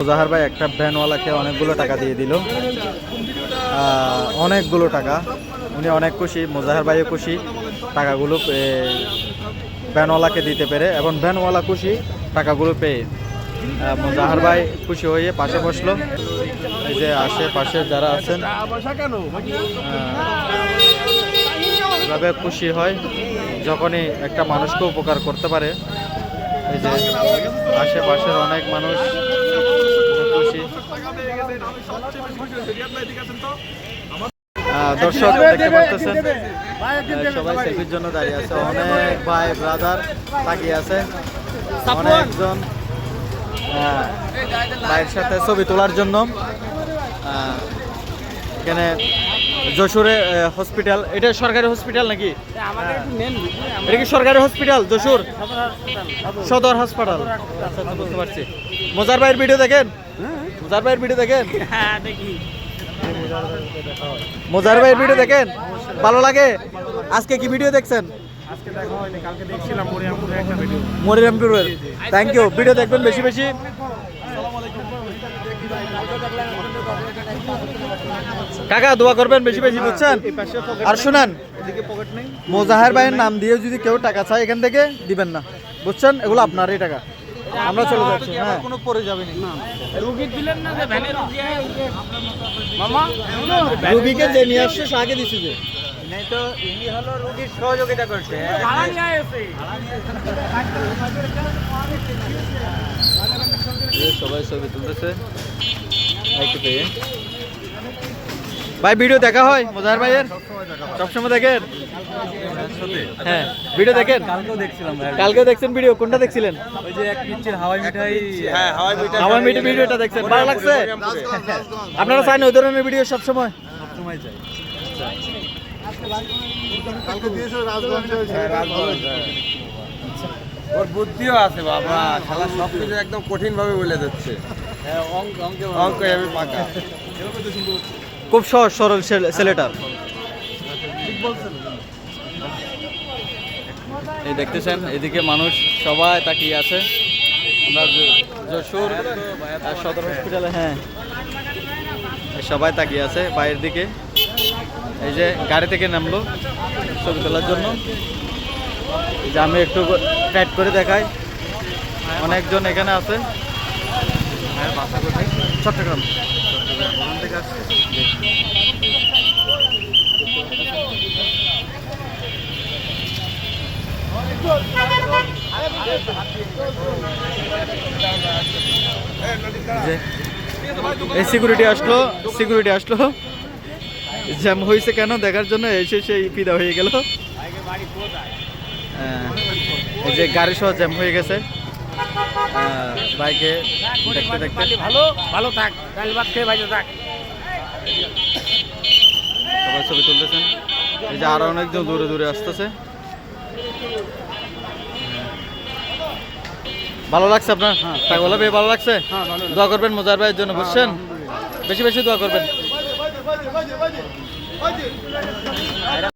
মোজাহার ভাই একটা ভ্যানওয়ালাকে অনেকগুলো টাকা দিয়ে দিল, অনেকগুলো টাকা। উনি অনেক খুশি, মোজাহার ভাইও খুশি টাকাগুলো ভ্যানওয়ালাকে দিতে পেরে, এবং ভ্যানওয়ালা খুশি টাকাগুলো পেয়ে। মোজাহার ভাই খুশি হয়ে পাশে বসলো। এই যে আশেপাশে যারা আছেন এভাবে খুশি হয় যখনই একটা মানুষকে উপকার করতে পারে। এই যে আশেপাশের অনেক মানুষ খুশি। দর্শক দেখতে পাচ্ছেন সবাই সেলফির জন্য দাঁড়িয়ে আছে, অনেক ভাই ব্রাদার তাকিয়ে আছে, অনেকজন ভাইয়ের সাথে ছবি তোলার জন্য। এখানে যশোরে হসপিটাল, এটা সরকারি হসপিটাল নাকি? এটা কি সরকারি হসপিটাল যশোর সদর হাসপাতাল? আচ্ছা, বুঝতে পারছি। মোজার ভাইয়ের ভিডিও দেখেন? মোজার ভাইয়ের ভিডিও দেখেন? মোজার ভাইয়ের ভিডিও দেখেন? ভালো লাগে? আজকে কি ভিডিও দেখছেন? মরিরামপুরের। Thank you. ভিডিও দেখবেন বেশি বেশি। কাকা দোয়া করবেন বেশি বেশি, বুঝছেন? আর শুনেন, মোজাহার ভাইয়ের নাম দিয়ে যদি কেউ টাকা চায় এখান থেকে দিবেন না, বুঝছেন? এগুলো আপনারই টাকা, আমরা চলে যাচ্ছি। হ্যাঁ, কোনো পরে যাবেন না। রুগীকে যে নিয়ে আসছে আগে দিছি যে তো ইনি হলো রোগীর সহযোগিতা করছে। সবাই ছবি তুলতেছে ভাই। ভিডিও দেখা হয় মোজাহার ভাইয়ের? সবসময় দেখেন? হ্যাঁ, ভিডিও দেখেন? কালকেও দেখছেন ভিডিও? কোনটা দেখছিলেন? ওই যে এক পিচ্চির হাওয়াই মিঠাই। হ্যাঁ, হাওয়াই মিঠাই ভিডিওটা দেখছেন? ভালো লাগছে? আপনারা চান ওই ধরনের ভিডিও সবসময়? সবসময় চাই। ওর বুদ্ধিও আছে বাবা, শালা সবকিছু একদম কঠিন ভাবে বলে দিচ্ছে। অঙ্ক আমি পাকা। খুব সহজ সরল ছেলেটা। এই দেখতেছেন এদিকে মানুষ সবাই তাকিয়ে আছে। আমরা যশোর সদর হসপিটালে, হ্যাঁ, সবাই তাকিয়ে আছে বাইরের দিকে। এই যে গাড়ি থেকে নামলো ছবি তোলার জন্য। এই যে আমি একটু টাইট করে দেখাই, অনেকজন এখানে আছে। চট্টগ্রাম থেকে আসছে। এই সিকিউরিটি আসলো জ্যাম হয়েছে কেন দেখার জন্য, এসে সেই ফিদা হয়ে গেল। এই যে গাড়ি সহ জ্যাম হয়ে গেছে বাইকে দেখতে দেখতে। ভালো থাক, ডাল ভাত খেয়ে ভালো থাক। সবাই ছবি তুলতেছেন। এই যে আরো অনেকজন দূরে দূরে আসতেছে। ভালো লাগছে আপনার? টাকাগুলো পেয়ে ভালো লাগছে? দোয়া করবেন মোজাহার ভাইয়ের জন্য, বুঝছেন? বেশি বেশি দোয়া করবেন।